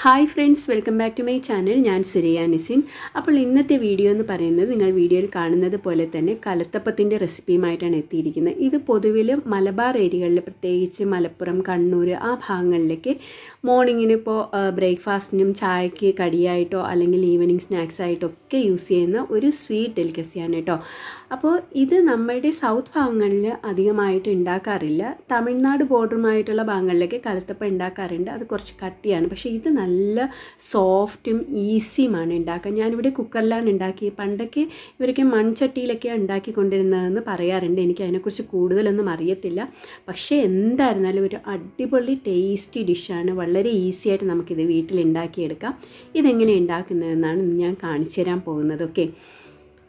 Hi friends, welcome back to my channel. ഞാൻ സുരയ്യാനിസിൻ. അപ്പോൾ ഇന്നത്തെ വീഡിയോ എന്ന് പറയുന്നത് നിങ്ങൾ വീഡിയോയിൽ കാണുന്നത് പോലെ തന്നെ കലത്തപ്പത്തിൻ്റെ റെസിപ്പിയുമായിട്ടാണ് എത്തിയിരിക്കുന്നത്. ഇത് പൊതുവിൽ മലബാർ ഏരിയകളിൽ, പ്രത്യേകിച്ച് മലപ്പുറം, കണ്ണൂർ ആ ഭാഗങ്ങളിലേക്ക് മോർണിംഗിന് ഇപ്പോൾ ബ്രേക്ക്ഫാസ്റ്റിനും ചായക്ക് കടിയായിട്ടോ അല്ലെങ്കിൽ ഈവനിങ് സ്നാക്സ് ആയിട്ടോ ഒക്കെ യൂസ് ചെയ്യുന്ന ഒരു സ്വീറ്റ് ഡെലിക്കസിയാണ് കേട്ടോ. അപ്പോൾ ഇത് നമ്മുടെ സൗത്ത് ഭാഗങ്ങളിൽ അധികമായിട്ട് ഉണ്ടാക്കാറില്ല. തമിഴ്നാട് ബോർഡറുമായിട്ടുള്ള ഭാഗങ്ങളിലേക്ക് കലത്തപ്പം ഉണ്ടാക്കാറുണ്ട്. അത് കുറച്ച് കട്ടിയാണ്, പക്ഷേ ഇത് നല്ല സോഫ്റ്റും ഈസിയുമാണ് ഉണ്ടാക്കാൻ. ഞാനിവിടെ കുക്കറിലാണ് ഉണ്ടാക്കി. പണ്ടൊക്കെ ഇവരൊക്കെ മൺചട്ടിയിലൊക്കെയാണ് ഉണ്ടാക്കിക്കൊണ്ടിരുന്നതെന്ന് പറയാറുണ്ട്. എനിക്ക് അതിനെക്കുറിച്ച് കൂടുതലൊന്നും അറിയത്തില്ല. പക്ഷേ എന്തായിരുന്നാലും ഒരു അടിപൊളി ടേസ്റ്റി ഡിഷാണ്. വളരെ ഈസി ആയിട്ട് നമുക്കിത് വീട്ടിൽ ഉണ്ടാക്കിയെടുക്കാം. ഇതെങ്ങനെ ഉണ്ടാക്കുന്നതെന്നാണ് ഞാൻ കാണിച്ചു തരാൻ പോകുന്നത്. ഓക്കെ,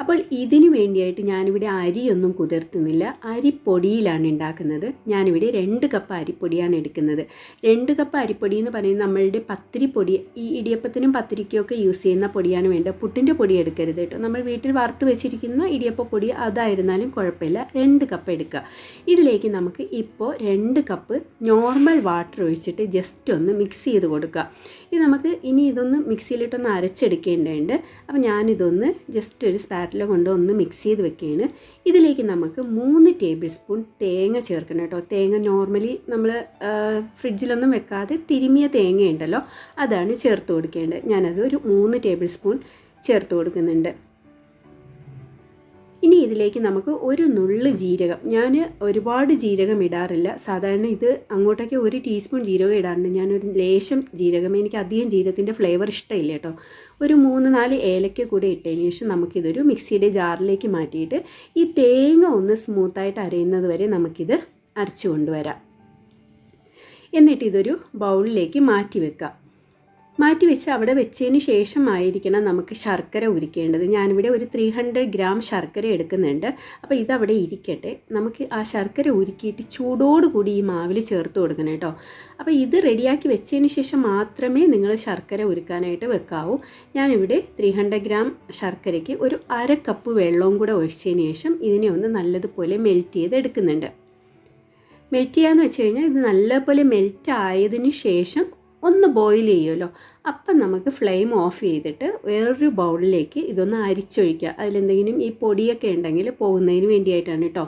അപ്പോൾ ഇതിന് വേണ്ടിയായിട്ട് ഞാനിവിടെ അരിയൊന്നും കുതിർത്തുന്നില്ല. അരിപ്പൊടിയിലാണ് ഉണ്ടാക്കുന്നത്. ഞാനിവിടെ 2 കപ്പ് അരിപ്പൊടിയാണ് എടുക്കുന്നത്. 2 കപ്പ് അരിപ്പൊടി എന്ന് പറയുന്നത് നമ്മളുടെ പത്തിരി പൊടി, ഈ ഇടിയപ്പത്തിനും പത്തിരിക്കൊക്കെ യൂസ് ചെയ്യുന്ന പൊടിയാണ് വേണ്ടത്. പുട്ടിൻ്റെ പൊടി എടുക്കരുത് കേട്ടോ. നമ്മൾ വീട്ടിൽ വറുത്ത് വെച്ചിരിക്കുന്ന ഇടിയപ്പ പൊടി അതായിരുന്നാലും കുഴപ്പമില്ല. 2 കപ്പ് എടുക്കുക. ഇതിലേക്ക് നമുക്ക് ഇപ്പോൾ 2 കപ്പ് നോർമൽ വാട്ടർ ഒഴിച്ചിട്ട് ജസ്റ്റ് ഒന്ന് മിക്സ് ചെയ്ത് കൊടുക്കുക. ഇത് നമുക്ക് ഇനി ഇതൊന്ന് മിക്സിയിലിട്ടൊന്ന് അരച്ചെടുക്കേണ്ടതുണ്ട്. അപ്പോൾ ഞാനിതൊന്ന് ജസ്റ്റ് ഒരു സ്പാറ്റില കൊണ്ട് ഒന്ന് മിക്സ് ചെയ്ത് വെക്കുകയാണ്. ഇതിലേക്ക് നമുക്ക് 3 ടേബിൾ സ്പൂൺ തേങ്ങ ചേർക്കണം കേട്ടോ. തേങ്ങ നോർമലി നമ്മൾ ഫ്രിഡ്ജിലൊന്നും വെക്കാതെ തിരുമിയ തേങ്ങ ഉണ്ടല്ലോ, അതാണ് ചേർത്ത് കൊടുക്കേണ്ടത്. ഞാനത് ഒരു 3 ടേബിൾ സ്പൂൺ ചേർത്ത് കൊടുക്കുന്നുണ്ട്. ഇനി ഇതിലേക്ക് നമുക്ക് ഒരു നുള്ള് ജീരകം, ഞാൻ ഒരുപാട് ജീരകം ഇടാറില്ല. സാധാരണ ഇത് അങ്ങോട്ടേക്ക് 1 ടീസ്പൂൺ ജീരകം ഇടാറുണ്ട്. ഞാനൊരു ലേശം ജീരകം, എനിക്ക് അധികം ജീരകത്തിൻ്റെ ഫ്ലേവർ ഇഷ്ടമില്ല കേട്ടോ. ഒരു 3-4 ഏലക്ക കൂടെ ഇട്ടതിന് ശേഷം നമുക്കിതൊരു മിക്സിയുടെ ജാറിലേക്ക് മാറ്റിയിട്ട് ഈ തേങ്ങ ഒന്ന് സ്മൂത്തായിട്ട് അരയുന്നത് വരെ നമുക്കിത് അരച്ചു കൊണ്ടുവരാം. എന്നിട്ട് ഇതൊരു ബൗളിലേക്ക് മാറ്റി വെക്കാം. മാറ്റി വെച്ച് അവിടെ വെച്ചതിന് ശേഷമായിരിക്കണം നമുക്ക് ശർക്കര ഉരുക്കേണ്ടത്. ഞാനിവിടെ ഒരു 300 ഗ്രാം ശർക്കര എടുക്കുന്നുണ്ട്. അപ്പോൾ ഇതവിടെ ഇരിക്കട്ടെ. നമുക്ക് ആ ശർക്കര ഉരുക്കിയിട്ട് ചൂടോടുകൂടി ഈ മാവിൽ ചേർത്ത് കൊടുക്കണം കേട്ടോ. അപ്പോൾ ഇത് റെഡിയാക്കി വെച്ചതിന് ശേഷം മാത്രമേ നിങ്ങൾ ശർക്കര ഉരുക്കാനായിട്ട് വെക്കാവൂ. ഞാനിവിടെ 300 ഗ്രാം ശർക്കരയ്ക്ക് ഒരു 1/2 കപ്പ് വെള്ളവും കൂടെ ഒഴിച്ചതിന് ശേഷം ഇതിനെ ഒന്ന് നല്ലതുപോലെ മെൽറ്റ് ചെയ്ത് എടുക്കുന്നുണ്ട്. മെൽറ്റ് ചെയ്യാന്ന് വെച്ച് കഴിഞ്ഞാൽ ഇത് നല്ലപോലെ മെൽറ്റ് ആയതിന് ശേഷം ഒന്ന് ബോയിൽ ചെയ്യുമല്ലോ, അപ്പം നമുക്ക് ഫ്ലെയിം ഓഫ് ചെയ്തിട്ട് വേറൊരു ബൗളിലേക്ക് ഇതൊന്ന് അരിച്ചൊഴിക്കുക. അതിലെന്തെങ്കിലും ഈ പൊടിയൊക്കെ ഉണ്ടെങ്കിൽ പോകുന്നതിന് വേണ്ടിയിട്ടാണ് കേട്ടോ.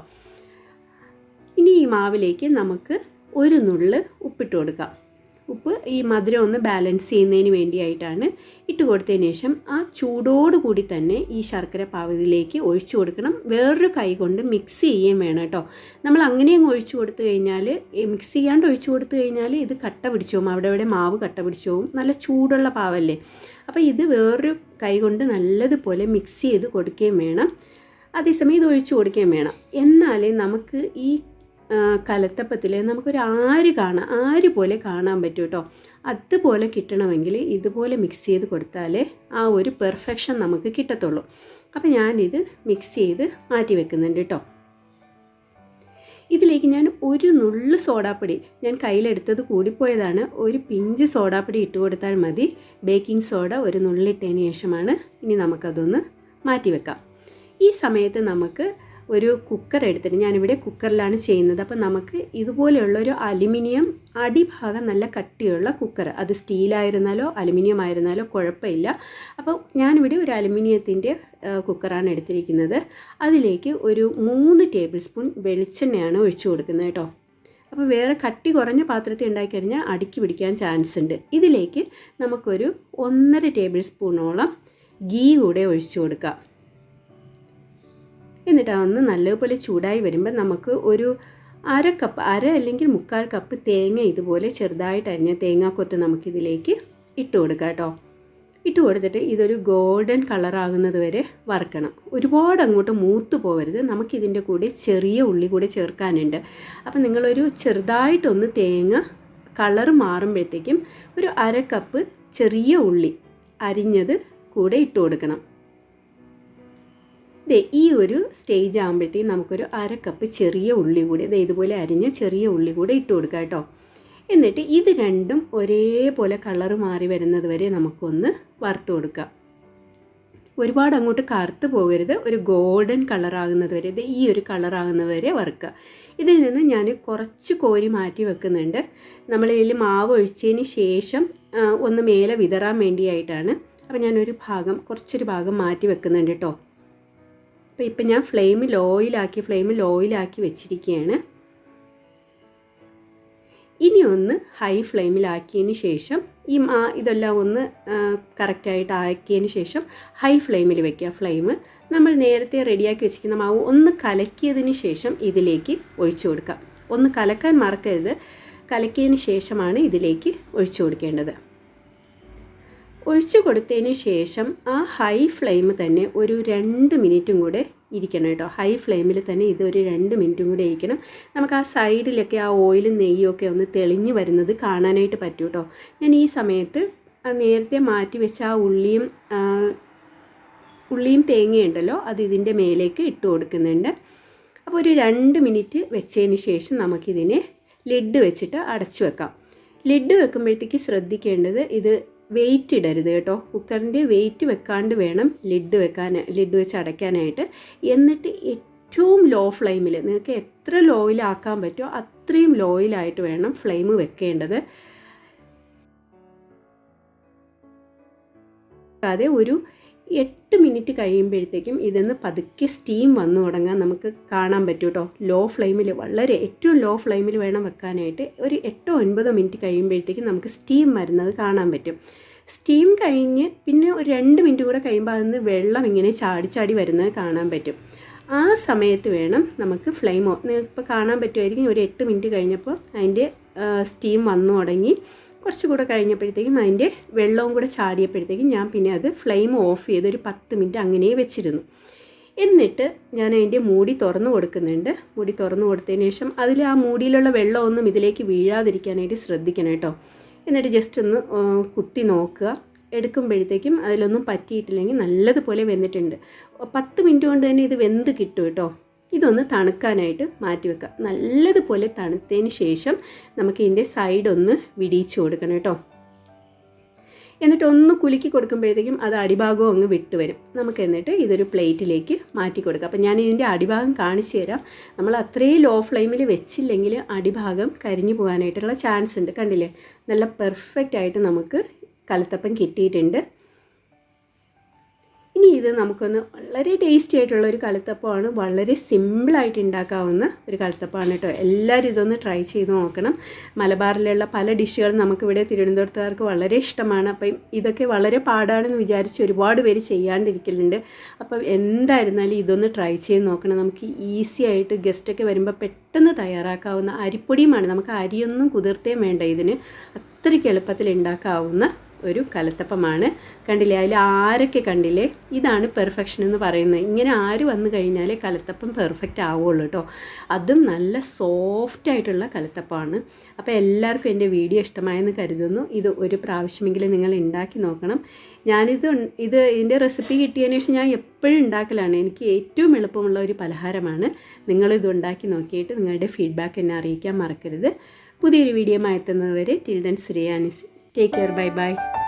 ഇനി ഈ മാവിലേക്ക് നമുക്ക് ഒരു നുള്ള് ഉപ്പിട്ട് കൊടുക്കാം. ഉപ്പ് ഈ മധുരം ഒന്ന് ബാലൻസ് ചെയ്യുന്നതിന് വേണ്ടിയായിട്ടാണ്. ഇട്ട് കൊടുത്തതിന് ശേഷം ആ ചൂടോടുകൂടി തന്നെ ഈ ശർക്കര പാവിലേക്ക് ഒഴിച്ചു കൊടുക്കണം. വേറൊരു കൈ കൊണ്ട് മിക്സ് ചെയ്യുകയും വേണം കേട്ടോ. നമ്മൾ അങ്ങനെയും ഒഴിച്ചു കൊടുത്തു കഴിഞ്ഞാൽ, മിക്സ് ചെയ്യാണ്ട് ഒഴിച്ചു കൊടുത്തു കഴിഞ്ഞാൽ ഇത് കട്ട പിടിച്ചു പോകും. അവിടെ മാവ് കട്ട പിടിച്ചു പോകും. നല്ല ചൂടുള്ള പാവല്ലേ. അപ്പോൾ ഇത് വേറൊരു കൈ കൊണ്ട് നല്ലതുപോലെ മിക്സ് ചെയ്ത് കൊടുക്കുകയും വേണം. അതേസമയം ഇത് ഒഴിച്ചു കൊടുക്കുകയും വേണം. എന്നാലേ നമുക്ക് ഈ കലത്തപ്പത്തിൽ നമുക്കൊരു ആര് പോലെ കാണാൻ പറ്റും കേട്ടോ. അതുപോലെ കിട്ടണമെങ്കിൽ ഇതുപോലെ മിക്സ് ചെയ്ത് കൊടുത്താലേ ആ ഒരു പെർഫെക്ഷൻ നമുക്ക് കിട്ടത്തുള്ളൂ. അപ്പോൾ ഞാനിത് മിക്സ് ചെയ്ത് മാറ്റി വെക്കുന്നുണ്ട് കേട്ടോ. ഇതിലേക്ക് ഞാൻ ഒരു നുള്ള് സോഡാപ്പൊടി, ഞാൻ കയ്യിലെടുത്തത് കൂടിപ്പോയതാണ്, ഒരു പിഞ്ച് സോഡാപ്പൊടി ഇട്ട് കൊടുത്താൽ മതി. ബേക്കിംഗ് സോഡ ഒരു നുള്ളിട്ടതിന് ശേഷമാണ് ഇനി നമുക്കതൊന്ന് മാറ്റി വെക്കാം. ഈ സമയത്ത് നമുക്ക് ഒരു കുക്കർ എടുത്തിട്ട്, ഞാനിവിടെ കുക്കറിലാണ് ചെയ്യുന്നത്. അപ്പോൾ നമുക്ക് ഇതുപോലെയുള്ളൊരു അലുമിനിയം അടിഭാഗം നല്ല കട്ടിയുള്ള കുക്കർ, അത് സ്റ്റീലായിരുന്നാലോ അലുമിനിയം ആയിരുന്നാലോ കുഴപ്പമില്ല. അപ്പോൾ ഞാനിവിടെ ഒരു അലുമിനിയത്തിൻ്റെ കുക്കറാണ് എടുത്തിരിക്കുന്നത്. അതിലേക്ക് ഒരു 3 ടേബിൾ സ്പൂൺ വെളിച്ചെണ്ണയാണ് ഒഴിച്ചു കൊടുക്കുന്നത് കേട്ടോ. അപ്പോൾ വേറെ കട്ടി കുറഞ്ഞ പാത്രത്തിൽ ഉണ്ടാക്കി കഴിഞ്ഞാൽ അടുക്കി പിടിക്കാൻ ചാൻസ് ഉണ്ട്. ഇതിലേക്ക് നമുക്കൊരു 1.5 ടേബിൾ സ്പൂണോളം ഗീ കൂടെ ഒഴിച്ചു കൊടുക്കാം. എന്നിട്ട് അതൊന്ന് നല്ലപോലെ ചൂടായി വരുമ്പോൾ നമുക്ക് ഒരു 1/2 കപ്പ്, 1/2 അല്ലെങ്കിൽ 3/4 കപ്പ് തേങ്ങ ഇതുപോലെ ചെറുതായിട്ട് അരിഞ്ഞ തേങ്ങാക്കൊത്ത് നമുക്കിതിലേക്ക് ഇട്ട് കൊടുക്കാം കേട്ടോ. ഇട്ട് കൊടുത്തിട്ട് ഇതൊരു ഗോൾഡൻ കളറാകുന്നത് വരെ വറുക്കണം. ഒരുപാട് അങ്ങോട്ട് മൂത്ത് പോകരുത്. നമുക്കിതിൻ്റെ കൂടെ ചെറിയ ഉള്ളി കൂടെ ചേർക്കാനുണ്ട്. അപ്പം നിങ്ങളൊരു ചെറുതായിട്ടൊന്ന് തേങ്ങ കളർ മാറുമ്പോഴത്തേക്കും ഒരു 1/2 കപ്പ് ചെറിയ ഉള്ളി അരിഞ്ഞത് കൂടെ ഇട്ട് കൊടുക്കണം. ഈ ഒരു സ്റ്റേജ് ആകുമ്പോഴത്തേക്കും നമുക്കൊരു 1/2 കപ്പ് ചെറിയ ഉള്ളി കൂടി ഇതുപോലെ അരിഞ്ഞ് ചെറിയ ഉള്ളി കൂടെ ഇട്ട് കൊടുക്കാം കേട്ടോ. എന്നിട്ട് ഇത് രണ്ടും ഒരേപോലെ കളറ് മാറി വരുന്നത് വരെ നമുക്കൊന്ന് വറുത്ത് കൊടുക്കാം. ഒരുപാട് അങ്ങോട്ട് കറുത്ത് പോകരുത്, ഒരു ഗോൾഡൻ കളറാകുന്നത് വരെ, ഇത് ഈ ഒരു കളറാകുന്നത് വരെ വറുക്കുക. ഇതിൽ നിന്ന് ഞാൻ കുറച്ച് കോരി മാറ്റി വെക്കുന്നുണ്ട്. നമ്മളിതിൽ മാവ് ഒഴിച്ചതിന് ശേഷം ഒന്ന് മേലെ വിതറാൻ വേണ്ടിയായിട്ടാണ്. അപ്പോൾ ഞാനൊരു ഭാഗം, കുറച്ചൊരു ഭാഗം മാറ്റി വെക്കുന്നുണ്ട് കേട്ടോ. അപ്പോൾ ഇപ്പം ഞാൻ ഫ്ലെയിമിൽ ഓയിലാക്കി വെച്ചിരിക്കുകയാണ്. ഇനി ഒന്ന് ഹൈ ഫ്ലെയിമിലാക്കിയതിന് ശേഷം ഇതെല്ലാം ഒന്ന് കറക്റ്റായിട്ട് ആക്കിയതിന് ശേഷം ഹൈ ഫ്ലെയിമിൽ വെക്കുക. ഫ്ലെയിം നമ്മൾ നേരത്തെ റെഡിയാക്കി വെച്ചിരിക്കുന്ന മാവ് ഒന്ന് കലക്കിയതിന് ശേഷം ഇതിലേക്ക് ഒഴിച്ചു കൊടുക്കാം. ഒന്ന് കലക്കാൻ മറക്കരുത്, കലക്കിയതിന് ശേഷമാണ് ഇതിലേക്ക് ഒഴിച്ചു കൊടുക്കേണ്ടത്. ഒഴിച്ചു കൊടുത്തതിന് ശേഷം ആ ഹൈ ഫ്ലെയിം തന്നെ ഒരു 2 മിനിറ്റും കൂടെ ഇരിക്കണം കേട്ടോ. ഹൈ ഫ്ലെയിമിൽ തന്നെ ഇതൊരു 2 മിനിറ്റും കൂടെ ഇരിക്കണം. നമുക്ക് ആ സൈഡിലൊക്കെ ആ ഓയിലും നെയ്യൊക്കെ ഒന്ന് തെളിഞ്ഞ് വരുന്നത് കാണാനായിട്ട് പറ്റും കേട്ടോ. ഞാൻ ഈ സമയത്ത് നേരത്തെ മാറ്റി വെച്ച ആ ഉള്ളിയും തേങ്ങയുണ്ടല്ലോ, അത് ഇതിൻ്റെ മേലേക്ക് ഇട്ട് കൊടുക്കുന്നുണ്ട്. അപ്പോൾ ഒരു 2 മിനിറ്റ് വെച്ചതിന് ശേഷം നമുക്കിതിനെ ലിഡ് വെച്ചിട്ട് അടച്ചു വെക്കാം. ലിഡ് വെക്കുമ്പോഴത്തേക്ക് ശ്രദ്ധിക്കേണ്ടത്, ഇത് വെയിറ്റ് ഇടരുത് കേട്ടോ. കുക്കറിൻ്റെ വെയിറ്റ് വെക്കാണ്ട് വേണം ലിഡ് വെച്ച് അടയ്ക്കാനായിട്ട്. എന്നിട്ട് ഏറ്റവും ലോ ഫ്ലെയിമിൽ, നിങ്ങൾക്ക് എത്ര ലോയിലാക്കാൻ പറ്റുമോ അത്രയും ലോയിലായിട്ട് വേണം ഫ്ലെയിം വെക്കേണ്ടത്. അതെ, ഒരു 8 മിനിറ്റ് കഴിയുമ്പോഴത്തേക്കും ഇതൊന്ന് പതുക്കെ സ്റ്റീം വന്നു തുടങ്ങാൻ നമുക്ക് കാണാൻ പറ്റും കേട്ടോ. ലോ ഫ്ലെയിമിൽ, ഏറ്റവും ലോ ഫ്ലെയിമിൽ വേണം വെക്കാനായിട്ട്. ഒരു 8-9 മിനിറ്റ് കഴിയുമ്പോഴത്തേക്കും നമുക്ക് സ്റ്റീം വരുന്നത് കാണാൻ പറ്റും. സ്റ്റീം കഴിഞ്ഞ് പിന്നെ ഒരു 2 മിനിറ്റ് കൂടെ കഴിയുമ്പോൾ അതിന് വെള്ളം ഇങ്ങനെ ചാടി വരുന്നത് കാണാൻ പറ്റും. ആ സമയത്ത് വേണം നമുക്ക് ഫ്ലെയിം, ഇപ്പോൾ കാണാൻ പറ്റുമായിരിക്കും, ഒരു 8 മിനിറ്റ് കഴിഞ്ഞപ്പോൾ അതിൻ്റെ സ്റ്റീം വന്നു തുടങ്ങി. കുറച്ചുകൂടെ കഴിഞ്ഞപ്പോഴത്തേക്കും അതിൻ്റെ വെള്ളവും കൂടെ ചാടിയപ്പോഴത്തേക്കും ഞാൻ പിന്നെ അത് ഫ്ലെയിം ഓഫ് ചെയ്ത് ഒരു 10 മിനിറ്റ് അങ്ങനെ വെച്ചിരുന്നു. എന്നിട്ട് ഞാൻ അതിൻ്റെ മൂടി തുറന്നു കൊടുക്കുന്നുണ്ട്. മൂടി തുറന്നു കൊടുത്തതിന് ശേഷം അതിൽ ആ മൂടിയിലുള്ള വെള്ളമൊന്നും ഇതിലേക്ക് വീഴാതിരിക്കാനായിട്ട് ശ്രദ്ധിക്കണം കേട്ടോ. എന്നിട്ട് ജസ്റ്റ് ഒന്ന് കുത്തി നോക്കുക. എടുക്കുമ്പോഴത്തേക്കും അതിലൊന്നും പറ്റിയിട്ടില്ലെങ്കിൽ നല്ലതുപോലെ വെന്തിട്ടുണ്ട്. 10 മിനിറ്റ് കൊണ്ട് തന്നെ ഇത് വെന്ത് കിട്ടും കേട്ടോ. ഇതൊന്ന് തണുക്കാനായിട്ട് മാറ്റി വെക്കുക. നല്ലതുപോലെ തണുത്തതിന് ശേഷം നമുക്ക് ഇതിൻ്റെ സൈഡൊന്ന് വിടിയിച്ച് കൊടുക്കണം കേട്ടോ. എന്നിട്ട് ഒന്ന് കുലുക്കി കൊടുക്കുമ്പോഴത്തേക്കും അത് അടിഭാഗവും അങ്ങ് വിട്ട് വരും. നമുക്ക് എന്നിട്ട് ഇതൊരു പ്ലേറ്റിലേക്ക് മാറ്റി കൊടുക്കാം. അപ്പോൾ ഞാൻ ഇതിൻ്റെ അടിഭാഗം കാണിച്ചു തരാം. നമ്മൾ അത്രയും ലോ ഫ്ലെയിമിൽ വെച്ചില്ലെങ്കിൽ അടിഭാഗം കരിഞ്ഞു പോകാനായിട്ടുള്ള ചാൻസ് ഉണ്ട്. കണ്ടില്ലേ, നല്ല പെർഫെക്റ്റ് ആയിട്ട് നമുക്ക് കലത്തപ്പം കിട്ടിയിട്ടുണ്ട്. ഇനി ഇത് നമുക്കൊന്ന് വളരെ ടേസ്റ്റി ആയിട്ടുള്ള ഒരു കലത്തപ്പമാണ്. വളരെ സിമ്പിളായിട്ട് ഉണ്ടാക്കാവുന്ന ഒരു കലത്തപ്പമാണ് കേട്ടോ. എല്ലാവരും ഇതൊന്ന് ട്രൈ ചെയ്ത് നോക്കണം. മലബാറിലുള്ള പല ഡിഷുകളും നമുക്കിവിടെ തിരുവനന്തപുരത്തുകാർക്ക് വളരെ ഇഷ്ടമാണ്. അപ്പം ഇതൊക്കെ വളരെ പാടാണെന്ന് വിചാരിച്ച് ഒരുപാട് പേര് ചെയ്യാണ്ടിരിക്കലുണ്ട്. അപ്പം എന്തായിരുന്നാലും ഇതൊന്ന് ട്രൈ ചെയ്ത് നോക്കണം. നമുക്ക് ഈസി ആയിട്ട് ഗസ്റ്റൊക്കെ വരുമ്പോൾ പെട്ടെന്ന് തയ്യാറാക്കാവുന്ന അരിപ്പൊടിയുമാണ്. നമുക്ക് അരിയൊന്നും കുതിർത്തേം വേണ്ട. ഇതിന് അത്രയ്ക്ക് എളുപ്പത്തിൽ ഉണ്ടാക്കാവുന്ന ഒരു കലത്തപ്പമാണ്. കണ്ടില്ലേ, അതിൽ ആരൊക്കെ കണ്ടില്ലേ, ഇതാണ് പെർഫെക്ഷൻ എന്ന് പറയുന്നത്. ഇങ്ങനെ ആര് വന്നു കഴിഞ്ഞാലേ കലത്തപ്പം പെർഫെക്റ്റ് ആവുള്ളൂ കേട്ടോ. അതും നല്ല സോഫ്റ്റ് ആയിട്ടുള്ള കലത്തപ്പമാണ്. അപ്പോൾ എല്ലാവർക്കും എൻ്റെ വീഡിയോ ഇഷ്ടമായെന്ന് കരുതുന്നു. ഇത് ഒരു പ്രാവശ്യമെങ്കിലും നിങ്ങൾ ഉണ്ടാക്കി നോക്കണം. ഇതിൻ്റെ റെസിപ്പി കിട്ടിയതിന് ശേഷം ഞാൻ എപ്പോഴും ഉണ്ടാക്കലാണ്. എനിക്ക് ഏറ്റവും എളുപ്പമുള്ള ഒരു പലഹാരമാണ്. നിങ്ങളിത് ഉണ്ടാക്കി നോക്കിയിട്ട് നിങ്ങളുടെ ഫീഡ്ബാക്ക് എന്നെ അറിയിക്കാൻ മറക്കരുത്. പുതിയൊരു വീഡിയോ എത്തുന്നത് വരെ ടിൽ ദെൻ സൂരയ്യാനിസ്. Take care. Bye bye.